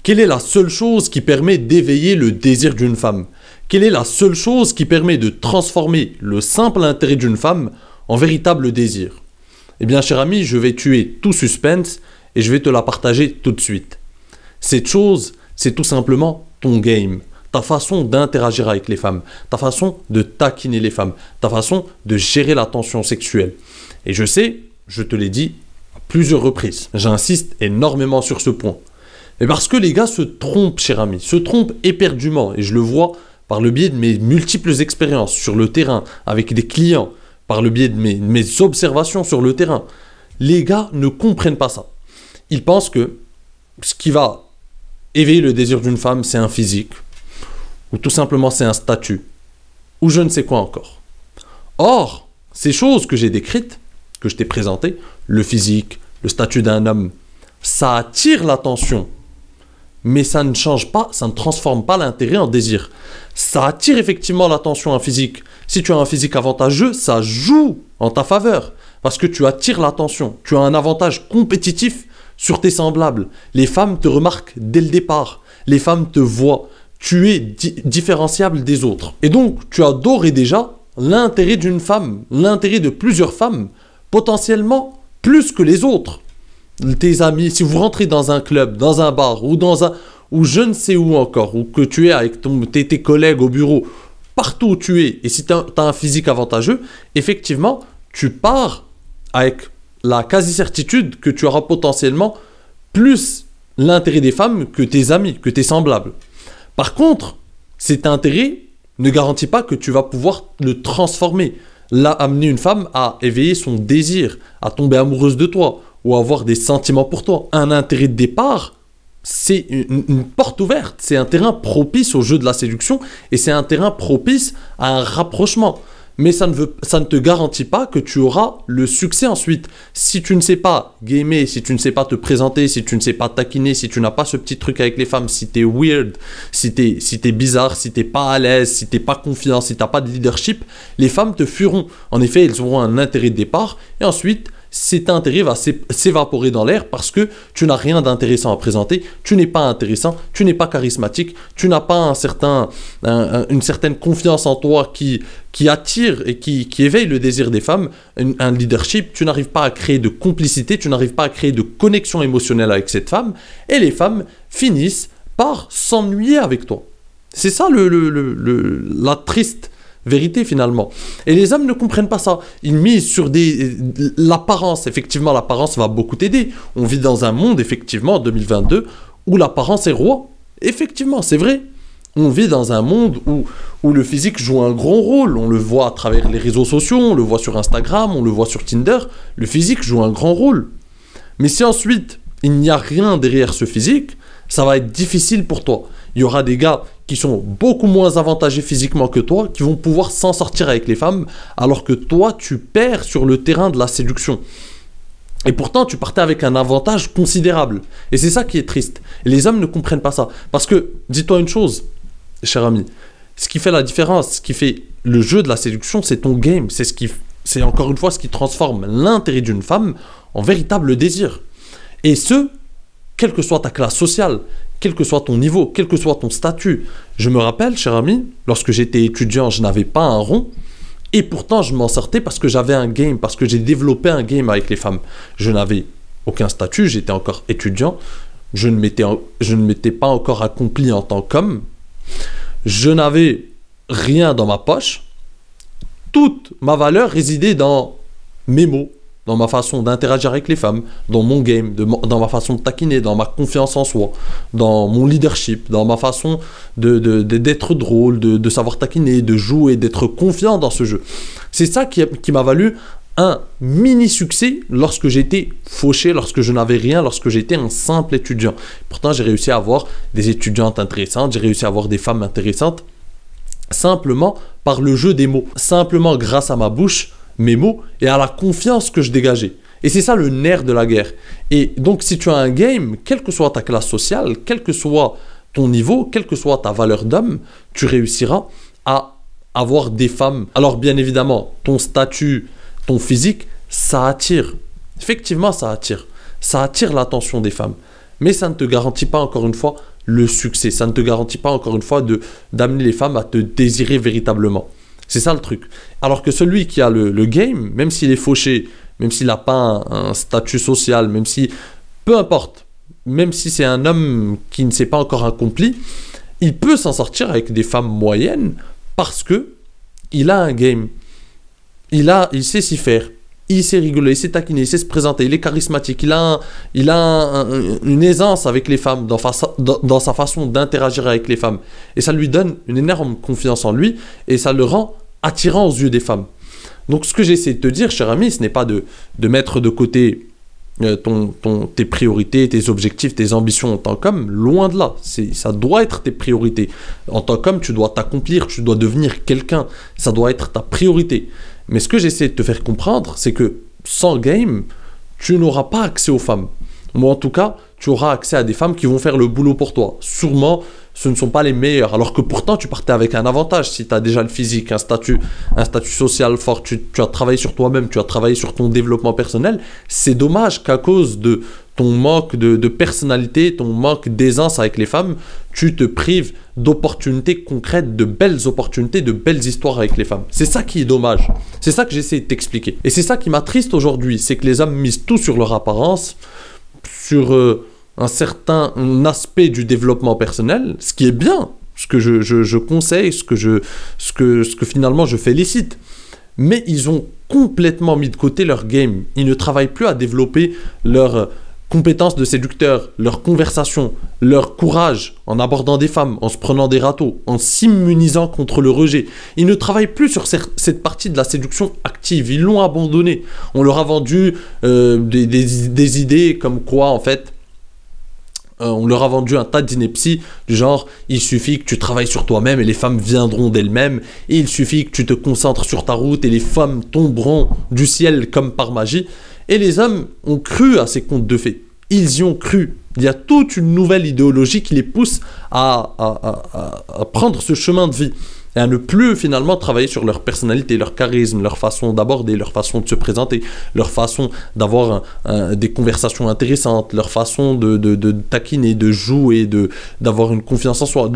Quelle est la seule chose qui permet d'éveiller le désir d'une femme? Quelle est la seule chose qui permet de transformer le simple intérêt d'une femme en véritable désir? Eh bien, cher ami, je vais tuer tout suspense et je vais te la partager tout de suite. Cette chose, c'est tout simplement ton game, ta façon d'interagir avec les femmes, ta façon de taquiner les femmes, ta façon de gérer la tension sexuelle. Et je sais, je te l'ai dit à plusieurs reprises, j'insiste énormément sur ce point. Mais parce que les gars se trompent, cher ami, se trompent éperdument, et je le vois par le biais de mes multiples expériences sur le terrain, avec des clients, par le biais de mes observations sur le terrain. Les gars ne comprennent pas ça. Ils pensent que ce qui va éveiller le désir d'une femme, c'est un physique, ou tout simplement c'est un statut, ou je ne sais quoi encore. Or, ces choses que j'ai décrites, que je t'ai présentées, le physique, le statut d'un homme, ça attire l'attention, mais ça ne change pas, ça ne transforme pas l'intérêt en désir. Ça attire effectivement l'attention, un physique. Si tu as un physique avantageux, ça joue en ta faveur, parce que tu attires l'attention, tu as un avantage compétitif sur tes semblables. Les femmes te remarquent dès le départ, les femmes te voient, tu es différenciable des autres. Et donc, tu as d'ores et déjà l'intérêt d'une femme, l'intérêt de plusieurs femmes, potentiellement plus que les autres. Tes amis, si vous rentrez dans un club, dans un bar, ou je ne sais où encore, ou que tu es avec tes collègues au bureau, partout où tu es, et si tu as un physique avantageux, effectivement, tu pars avec la quasi-certitude que tu auras potentiellement plus l'intérêt des femmes que tes amis, que tes semblables. Par contre, cet intérêt ne garantit pas que tu vas pouvoir le transformer. Là, amener une femme à éveiller son désir, à tomber amoureuse de toi, ou avoir des sentiments pour toi. Un intérêt de départ, c'est une porte ouverte, c'est un terrain propice au jeu de la séduction, et c'est un terrain propice à un rapprochement. Mais ça ne te garantit pas que tu auras le succès ensuite. Si tu ne sais pas gamer, si tu ne sais pas te présenter, si tu ne sais pas taquiner, si tu n'as pas ce petit truc avec les femmes, si tu es weird, si t'es bizarre, si tu n'es pas à l'aise, si tu n'es pas confiant, si tu n'as pas de leadership, les femmes te fuiront. En effet, elles auront un intérêt de départ, et ensuite, cet intérêt va s'évaporer dans l'air parce que tu n'as rien d'intéressant à présenter, tu n'es pas intéressant, tu n'es pas charismatique, tu n'as pas une certaine confiance en toi qui attire et qui éveille le désir des femmes, un leadership, tu n'arrives pas à créer de complicité, tu n'arrives pas à créer de connexion émotionnelle avec cette femme, et les femmes finissent par s'ennuyer avec toi. C'est ça la triste vérité finalement. Et les hommes ne comprennent pas ça. Ils misent sur l'apparence. Effectivement, l'apparence va beaucoup t'aider. On vit dans un monde, effectivement, en 2022, où l'apparence est roi. Effectivement, c'est vrai. On vit dans un monde où le physique joue un grand rôle. On le voit à travers les réseaux sociaux, on le voit sur Instagram, on le voit sur Tinder. Le physique joue un grand rôle. Mais si ensuite, il n'y a rien derrière ce physique, ça va être difficile pour toi. Il y aura des gars qui sont beaucoup moins avantagés physiquement que toi, qui vont pouvoir s'en sortir avec les femmes, alors que toi, tu perds sur le terrain de la séduction. Et pourtant, tu partais avec un avantage considérable. Et c'est ça qui est triste. Et les hommes ne comprennent pas ça. Parce que, dis-toi une chose, cher ami, ce qui fait la différence, ce qui fait le jeu de la séduction, c'est ton game. C'est encore une fois ce qui transforme l'intérêt d'une femme en véritable désir. Et ce, quelle que soit ta classe sociale, quel que soit ton niveau, quel que soit ton statut. Je me rappelle, cher ami, lorsque j'étais étudiant, je n'avais pas un rond, et pourtant je m'en sortais parce que j'avais un game, parce que j'ai développé un game avec les femmes. Je n'avais aucun statut, j'étais encore étudiant, je ne m'étais pas encore accompli en tant qu'homme, je n'avais rien dans ma poche, toute ma valeur résidait dans mes mots, dans ma façon d'interagir avec les femmes, dans mon game, dans ma façon de taquiner, dans ma confiance en soi, dans mon leadership, dans ma façon d'être drôle, de savoir taquiner, de jouer, d'être confiant dans ce jeu. C'est ça qui m'a valu un mini-succès lorsque j'étais fauché, lorsque je n'avais rien, lorsque j'étais un simple étudiant. Pourtant, j'ai réussi à avoir des étudiantes intéressantes, j'ai réussi à avoir des femmes intéressantes, simplement par le jeu des mots, simplement grâce à ma bouche, mes mots, et à la confiance que je dégageais. Et c'est ça le nerf de la guerre. Et donc, si tu as un game, quelle que soit ta classe sociale, quel que soit ton niveau, quelle que soit ta valeur d'homme, tu réussiras à avoir des femmes. Alors, bien évidemment, ton statut, ton physique, ça attire. Effectivement, ça attire. Ça attire l'attention des femmes. Mais ça ne te garantit pas, encore une fois, le succès. Ça ne te garantit pas, encore une fois, d'amener les femmes à te désirer véritablement. C'est ça le truc. Alors que celui qui a le game, même s'il est fauché, même s'il n'a pas un statut social, même si... Peu importe. Même si c'est un homme qui ne s'est pas encore accompli, il peut s'en sortir avec des femmes moyennes parce que il a un game. Il sait s'y faire. Il sait rigoler, il sait taquiner, il sait se présenter, il est charismatique, il a une aisance avec les femmes dans sa façon d'interagir avec les femmes. Et ça lui donne une énorme confiance en lui et ça le rend attirant aux yeux des femmes. Donc ce que j'essaie de te dire, cher ami, ce n'est pas de mettre de côté tes priorités, tes objectifs, tes ambitions en tant qu'homme, loin de là. Ça doit être tes priorités. En tant qu'homme, tu dois t'accomplir, tu dois devenir quelqu'un. Ça doit être ta priorité. Mais ce que j'essaie de te faire comprendre, c'est que sans game, tu n'auras pas accès aux femmes. Ou en tout cas, tu auras accès à des femmes qui vont faire le boulot pour toi. Sûrement, ce ne sont pas les meilleures. Alors que pourtant, tu partais avec un avantage. Si tu as déjà le physique, un statut social fort, tu as travaillé sur toi-même, tu as travaillé sur ton développement personnel. C'est dommage qu'à cause de ton manque de personnalité, ton manque d'aisance avec les femmes, tu te prives d'opportunités concrètes, de belles opportunités, de belles histoires avec les femmes. C'est ça qui est dommage. C'est ça que j'essaie de t'expliquer. Et c'est ça qui m'attriste aujourd'hui. C'est que les hommes misent tout sur leur apparence, sur un certain aspect du développement personnel, ce qui est bien, ce que je conseille, ce que finalement je félicite. Mais ils ont complètement mis de côté leur game. Ils ne travaillent plus à développer leurs compétences de séducteur, leur conversation, leur courage en abordant des femmes, en se prenant des râteaux, en s'immunisant contre le rejet. Ils ne travaillent plus sur cette partie de la séduction active. Ils l'ont abandonnée. On leur a vendu des idées comme quoi, en fait, on leur a vendu un tas d'inepties du genre il suffit que tu travailles sur toi-même et les femmes viendront d'elles-mêmes, et il suffit que tu te concentres sur ta route et les femmes tomberont du ciel comme par magie. Et les hommes ont cru à ces contes de fées. Ils y ont cru. Il y a toute une nouvelle idéologie qui les pousse à prendre ce chemin de vie et à ne plus finalement travailler sur leur personnalité, leur charisme, leur façon d'aborder, leur façon de se présenter, leur façon d'avoir des conversations intéressantes, leur façon de taquiner, de jouer, d'avoir une confiance en soi.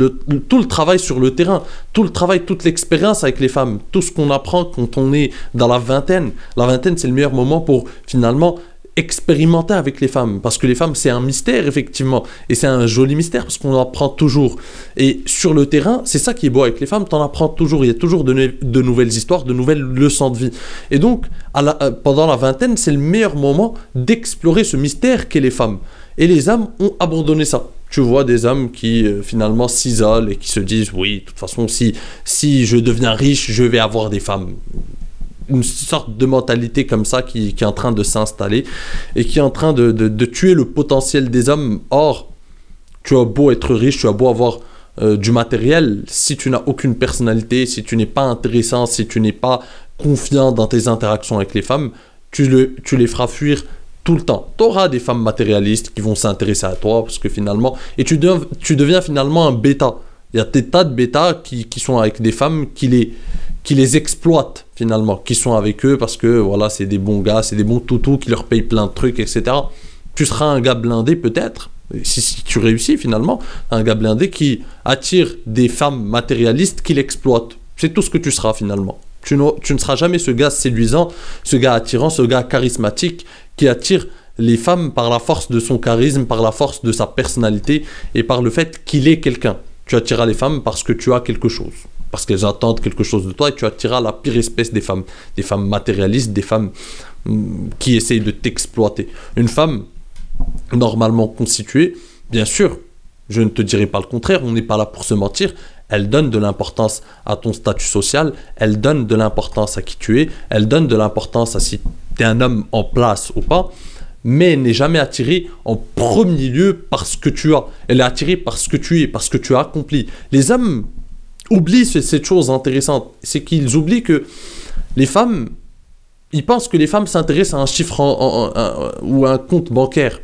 Tout le travail sur le terrain, tout le travail, toute l'expérience avec les femmes, tout ce qu'on apprend quand on est dans la vingtaine. La vingtaine, c'est le meilleur moment pour finalement expérimenter avec les femmes, parce que les femmes c'est un mystère effectivement, et c'est un joli mystère parce qu'on en apprend toujours, et sur le terrain c'est ça qui est beau avec les femmes, t'en apprends toujours, il y a toujours de nouvelles histoires, de nouvelles leçons de vie, et donc pendant la vingtaine c'est le meilleur moment d'explorer ce mystère qu'est les femmes, et les hommes ont abandonné ça. Tu vois des hommes qui finalement s'isolent et qui se disent oui, de toute façon si je deviens riche je vais avoir des femmes. Une sorte de mentalité comme ça qui est en train de s'installer et qui est en train de tuer le potentiel des hommes. Or, tu as beau être riche, tu as beau avoir du matériel, si tu n'as aucune personnalité, si tu n'es pas intéressant, si tu n'es pas confiant dans tes interactions avec les femmes, tu les feras fuir tout le temps. Tu auras des femmes matérialistes qui vont s'intéresser à toi parce que finalement, et tu deviens finalement un bêta. Il y a des tas de bêtas qui sont avec des femmes qui les exploitent finalement, qui sont avec eux parce que voilà, c'est des bons gars, c'est des bons toutous qui leur payent plein de trucs, etc. Tu seras un gars blindé peut-être, si tu réussis finalement, un gars blindé qui attire des femmes matérialistes qui l'exploitent. C'est tout ce que tu seras finalement. Tu ne seras jamais ce gars séduisant, ce gars attirant, ce gars charismatique qui attire les femmes par la force de son charisme, par la force de sa personnalité et par le fait qu'il est quelqu'un. Tu attireras les femmes parce que tu as quelque chose, parce qu'elles attendent quelque chose de toi, et tu attireras la pire espèce des femmes matérialistes, des femmes qui essayent de t'exploiter. Une femme normalement constituée, bien sûr, je ne te dirai pas le contraire, on n'est pas là pour se mentir, elle donne de l'importance à ton statut social, elle donne de l'importance à qui tu es, elle donne de l'importance à si tu es un homme en place ou pas, mais elle n'est jamais attirée en premier lieu par ce que tu as. Elle est attirée par ce que tu es, parce que tu as accompli. Les hommes oublient cette chose intéressante, c'est qu'ils oublient que les femmes, ils pensent que les femmes s'intéressent à un chiffre ou à un compte bancaire.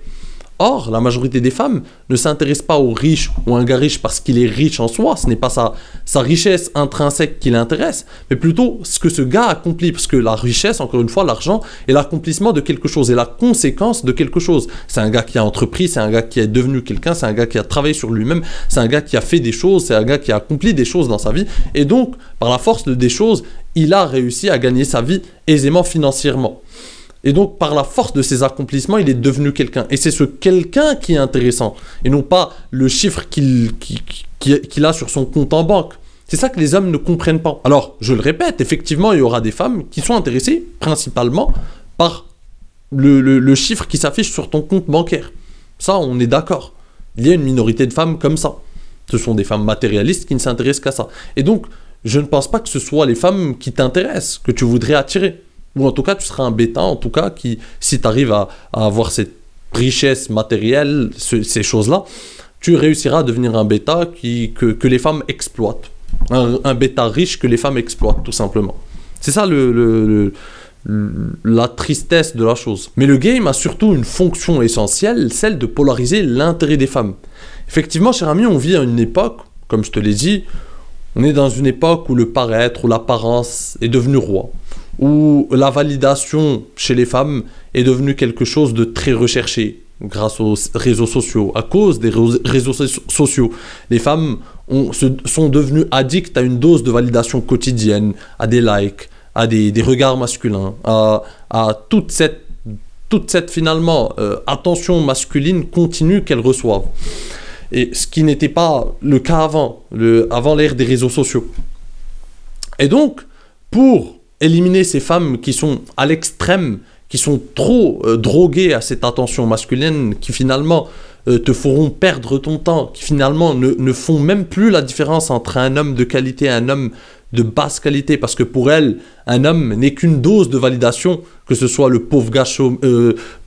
Or, la majorité des femmes ne s'intéressent pas aux riches ou à un gars riche parce qu'il est riche en soi, ce n'est pas sa richesse intrinsèque qui l'intéresse, mais plutôt ce que ce gars accomplit, parce que la richesse, encore une fois, l'argent, est l'accomplissement de quelque chose, est la conséquence de quelque chose. C'est un gars qui a entrepris, c'est un gars qui est devenu quelqu'un, c'est un gars qui a travaillé sur lui-même, c'est un gars qui a fait des choses, c'est un gars qui a accompli des choses dans sa vie, et donc, par la force des choses, il a réussi à gagner sa vie aisément financièrement. Et donc, par la force de ses accomplissements, il est devenu quelqu'un. Et c'est ce quelqu'un qui est intéressant, et non pas le chiffre qu'il a sur son compte en banque. C'est ça que les hommes ne comprennent pas. Alors, je le répète, effectivement, il y aura des femmes qui sont intéressées principalement par le chiffre qui s'affiche sur ton compte bancaire. Ça, on est d'accord. Il y a une minorité de femmes comme ça. Ce sont des femmes matérialistes qui ne s'intéressent qu'à ça. Et donc, je ne pense pas que ce soit les femmes qui t'intéressent, que tu voudrais attirer. Ou en tout cas, tu seras un bêta, en tout cas, qui, si tu arrives à avoir cette richesse matérielle, ces choses-là, tu réussiras à devenir un bêta que les femmes exploitent. Un bêta riche que les femmes exploitent, tout simplement. C'est ça la tristesse de la chose. Mais le game a surtout une fonction essentielle, celle de polariser l'intérêt des femmes. Effectivement, cher ami, on vit à une époque, comme je te l'ai dit, on est dans une époque où le paraître, où l'apparence est devenu roi, où la validation chez les femmes est devenue quelque chose de très recherché grâce aux réseaux sociaux. À cause des réseaux sociaux, les femmes sont devenues addictes à une dose de validation quotidienne, à des likes, à des regards masculins, à toute cette finalement attention masculine continue qu'elles reçoivent. Et ce qui n'était pas le cas avant l'ère des réseaux sociaux. Et donc, pour éliminer ces femmes qui sont à l'extrême, qui sont trop droguées à cette attention masculine, qui finalement te feront perdre ton temps, qui finalement ne font même plus la différence entre un homme de qualité et un homme de basse qualité, parce que pour elles, un homme n'est qu'une dose de validation, que ce soit le pauvre gars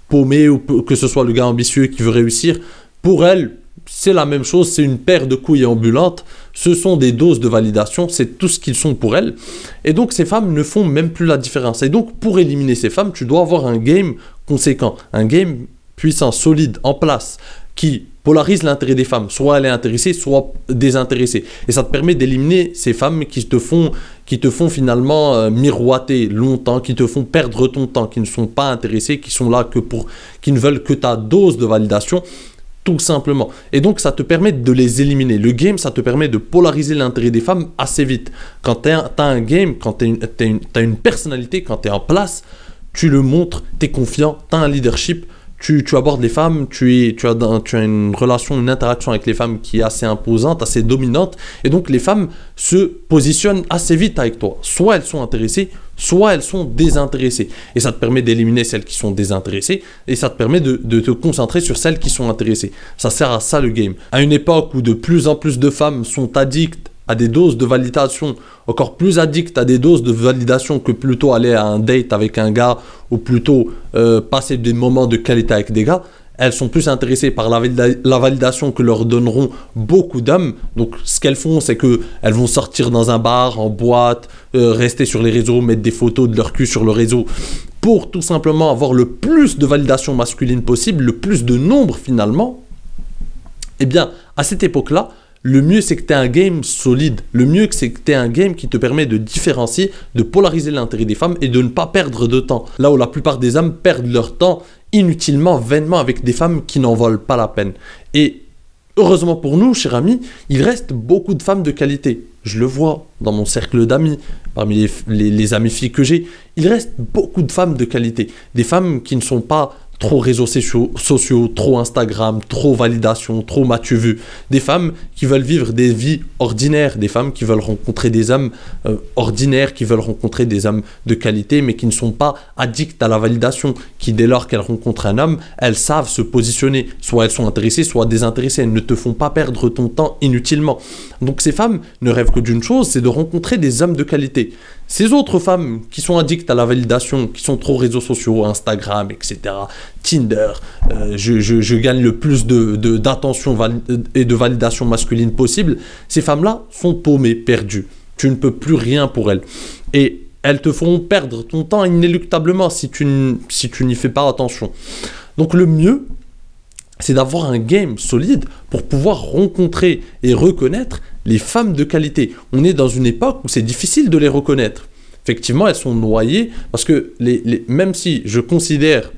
paumé ou que ce soit le gars ambitieux qui veut réussir. Pour elles, c'est la même chose, c'est une paire de couilles ambulantes, ce sont des doses de validation, c'est tout ce qu'ils sont pour elles. Et donc ces femmes ne font même plus la différence. Et donc pour éliminer ces femmes, tu dois avoir un game conséquent, un game puissant, solide, en place, qui polarise l'intérêt des femmes. Soit elle est intéressée, soit désintéressée. Et ça te permet d'éliminer ces femmes qui te font finalement miroiter longtemps, qui te font perdre ton temps, qui ne sont pas intéressées, qui sont là qui ne veulent que ta dose de validation. Tout simplement. Et donc, ça te permet de les éliminer. Le game, ça te permet de polariser l'intérêt des femmes assez vite. Quand tu as un game, quand tu as une personnalité, quand tu es en place, tu le montres, tu es confiant, tu as un leadership, tu abordes les femmes, tu as une relation, une interaction avec les femmes qui est assez imposante, assez dominante. Et donc, les femmes se positionnent assez vite avec toi. Soit elles sont intéressées, soit elles sont désintéressées. Et ça te permet d'éliminer celles qui sont désintéressées et ça te permet de te concentrer sur celles qui sont intéressées. Ça sert à ça le game. À une époque où de plus en plus de femmes sont addictes à des doses de validation, encore plus addictes à des doses de validation que plutôt aller à un date avec un gars ou plutôt passer des moments de qualité avec des gars, elles sont plus intéressées par la validation que leur donneront beaucoup d'hommes. Donc ce qu'elles font, c'est qu'elles vont sortir dans un bar, en boîte, rester sur les réseaux, mettre des photos de leur cul sur le réseau pour tout simplement avoir le plus de validation masculine possible, le plus de nombre finalement. Eh bien, à cette époque-là, le mieux c'est que tu aies un game solide, le mieux c'est que tu aies un game qui te permet de différencier, de polariser l'intérêt des femmes et de ne pas perdre de temps. Là où la plupart des hommes perdent leur temps inutilement, vainement avec des femmes qui n'en valent pas la peine. Et heureusement pour nous, chers amis, il reste beaucoup de femmes de qualité. Je le vois dans mon cercle d'amis, parmi les amis filles que j'ai, il reste beaucoup de femmes de qualité. Des femmes qui ne sont pas trop réseaux sociaux, trop Instagram, trop validation, trop m'as-tu vu. Des femmes qui veulent vivre des vies ordinaires, des femmes qui veulent rencontrer des hommes ordinaires, qui veulent rencontrer des hommes de qualité, mais qui ne sont pas addictes à la validation, qui dès lors qu'elles rencontrent un homme, elles savent se positionner. Soit elles sont intéressées, soit désintéressées. Elles ne te font pas perdre ton temps inutilement. Donc ces femmes ne rêvent que d'une chose, c'est de rencontrer des hommes de qualité. Ces autres femmes qui sont addictes à la validation, qui sont trop réseaux sociaux, Instagram, etc., Tinder, je gagne le plus d'attention et de validation masculine possible, ces femmes-là sont paumées, perdues. Tu ne peux plus rien pour elles. Et elles te feront perdre ton temps inéluctablement si tu n'y fais pas attention. Donc le mieux, c'est d'avoir un game solide pour pouvoir rencontrer et reconnaître les femmes de qualité. On est dans une époque où c'est difficile de les reconnaître. Effectivement, elles sont noyées parce que même si je considère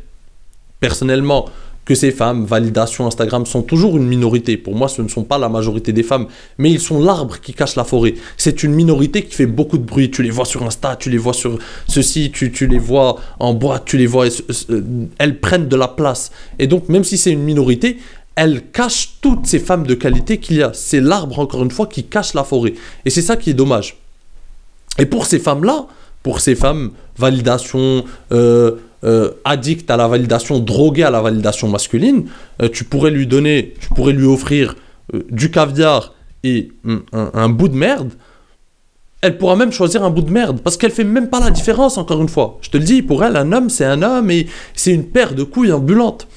personnellement que ces femmes, validation Instagram, sont toujours une minorité. Pour moi, ce ne sont pas la majorité des femmes, mais ils sont l'arbre qui cache la forêt. C'est une minorité qui fait beaucoup de bruit. Tu les vois sur Insta, tu les vois sur ceci, tu les vois en boîte, tu les vois, elles prennent de la place. Et donc, même si c'est une minorité, elles cachent toutes ces femmes de qualité qu'il y a. C'est l'arbre, encore une fois, qui cache la forêt. Et c'est ça qui est dommage. Et pour ces femmes-là, pour ces femmes, validation, addict à la validation, drogué à la validation masculine, tu pourrais lui offrir du caviar et un bout de merde. Elle pourra même choisir un bout de merde parce qu'elle fait même pas la différence, encore une fois. Je te le dis, pour elle, un homme, c'est un homme et c'est une paire de couilles ambulantes.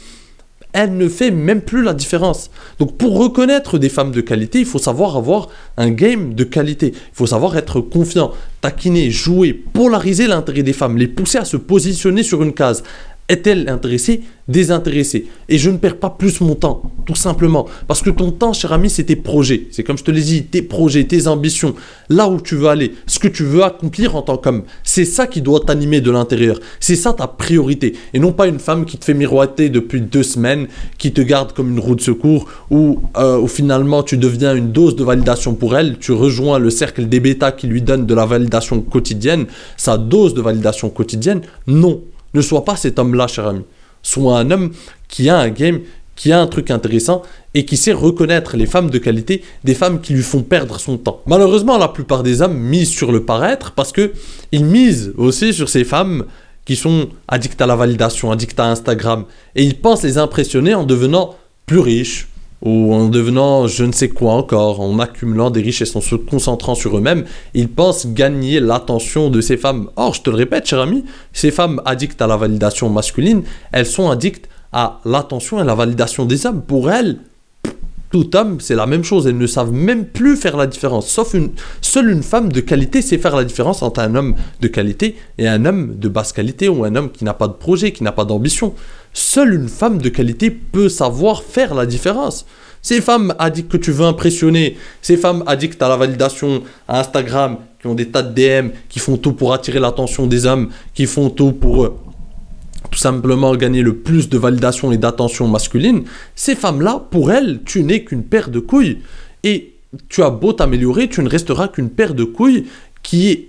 Elle ne fait même plus la différence. Donc pour reconnaître des femmes de qualité, il faut savoir avoir un game de qualité. Il faut savoir être confiant, taquiner, jouer, polariser l'intérêt des femmes, les pousser à se positionner sur une case. Est-elle intéressée, désintéressée? Et je ne perds pas plus mon temps, tout simplement. Parce que ton temps, cher ami, c'est tes projets. C'est comme je te l'ai dit, tes projets, tes ambitions, là où tu veux aller, ce que tu veux accomplir en tant qu'homme. C'est ça qui doit t'animer de l'intérieur. C'est ça ta priorité. Et non pas une femme qui te fait miroiter depuis 2 semaines, qui te garde comme une roue de secours, où finalement tu deviens une dose de validation pour elle. Tu rejoins le cercle des bêtas qui lui donne de la validation quotidienne, sa dose de validation quotidienne. Non. Ne sois pas cet homme-là, cher ami. Sois un homme qui a un game, qui a un truc intéressant et qui sait reconnaître les femmes de qualité, des femmes qui lui font perdre son temps. Malheureusement, la plupart des hommes misent sur le paraître parce qu'ils misent aussi sur ces femmes qui sont addictes à la validation, addictes à Instagram. Et ils pensent les impressionner en devenant plus riches, ou en devenant je ne sais quoi encore, en accumulant des richesses, en se concentrant sur eux-mêmes, ils pensent gagner l'attention de ces femmes. Or, je te le répète, cher ami, ces femmes addictes à la validation masculine, elles sont addictes à l'attention et à la validation des hommes. Pour elles, tout homme, c'est la même chose. Elles ne savent même plus faire la différence. Seule une femme de qualité sait faire la différence entre un homme de qualité et un homme de basse qualité ou un homme qui n'a pas de projet, qui n'a pas d'ambition. Seule une femme de qualité peut savoir faire la différence. Ces femmes addictes que tu veux impressionner, ces femmes addictes à la validation, à Instagram, qui ont des tas de DM, qui font tout pour attirer l'attention des hommes, qui font tout pour tout simplement gagner le plus de validation et d'attention masculine, ces femmes-là, pour elles, tu n'es qu'une paire de couilles. Et tu as beau t'améliorer, tu ne resteras qu'une paire de couilles qui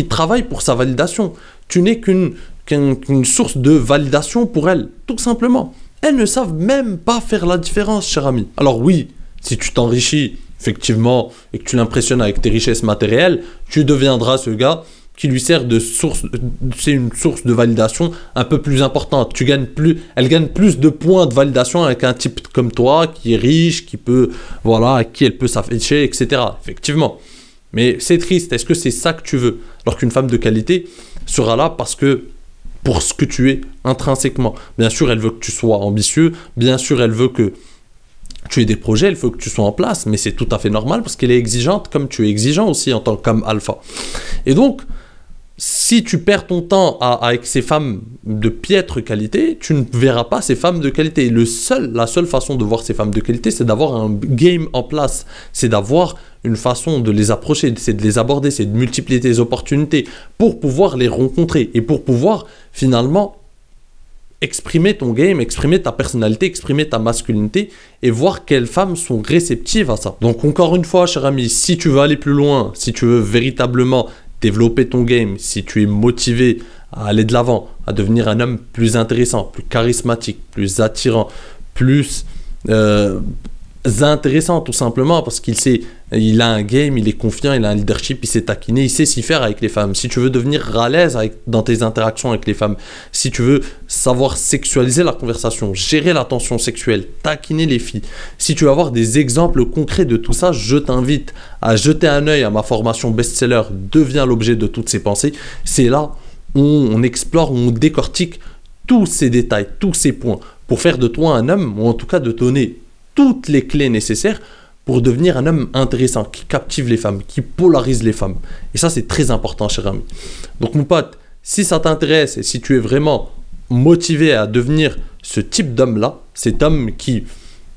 travaille pour sa validation. Tu n'es qu'une source de validation pour elles, tout simplement. Elles ne savent même pas faire la différence, cher ami. Alors oui, si tu t'enrichis, effectivement, et que tu l'impressionnes avec tes richesses matérielles, tu deviendras ce gars qui lui sert de source, c'est une source de validation un peu plus importante. Elle gagne plus de points de validation avec un type comme toi, qui est riche, à qui elle peut s'afficher, etc. Effectivement. Mais c'est triste. Est-ce que c'est ça que tu veux? Alors qu'une femme de qualité sera là pour ce que tu es intrinsèquement. Bien sûr, elle veut que tu sois ambitieux. Bien sûr, elle veut que tu aies des projets. Elle veut que tu sois en place. Mais c'est tout à fait normal parce qu'elle est exigeante comme tu es exigeant aussi en tant qu'homme alpha. Et donc, si tu perds ton temps avec ces femmes de piètre qualité, tu ne verras pas ces femmes de qualité. La seule façon de voir ces femmes de qualité, c'est d'avoir un game en place. C'est d'avoir une façon de les approcher, c'est de les aborder, c'est de multiplier tes opportunités pour pouvoir les rencontrer et pour pouvoir finalement exprimer ton game, exprimer ta personnalité, exprimer ta masculinité et voir quelles femmes sont réceptives à ça. Donc encore une fois, cher ami, si tu veux aller plus loin, si tu veux véritablement développer ton game, si tu es motivé à aller de l'avant, à devenir un homme plus intéressant, plus charismatique, plus attirant, plus intéressant tout simplement parce il a un game, il est confiant, il a un leadership, il sait taquiner, il sait s'y faire avec les femmes. Si tu veux devenir à l'aise dans tes interactions avec les femmes, si tu veux savoir sexualiser la conversation, gérer la tension sexuelle, taquiner les filles, si tu veux avoir des exemples concrets de tout ça, je t'invite à jeter un œil à ma formation best-seller Deviens l'objet de toutes ces pensées. C'est là où on explore, où on décortique tous ces détails, tous ces points pour faire de toi un homme, ou en tout cas de donner toutes les clés nécessaires pour devenir un homme intéressant, qui captive les femmes, qui polarise les femmes. Et ça, c'est très important, cher ami. Donc, mon pote, si ça t'intéresse et si tu es vraiment motivé à devenir ce type d'homme-là, cet homme qui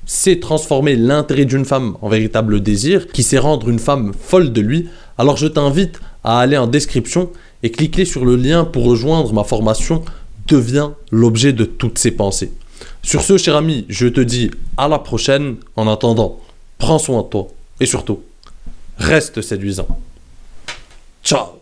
sait transformer l'intérêt d'une femme en véritable désir, qui sait rendre une femme folle de lui, alors je t'invite à aller en description et cliquer sur le lien pour rejoindre ma formation Deviens l'objet de toutes ses pensées. Sur ce, cher ami, je te dis à la prochaine. En attendant, prends soin de toi et surtout, reste séduisant. Ciao!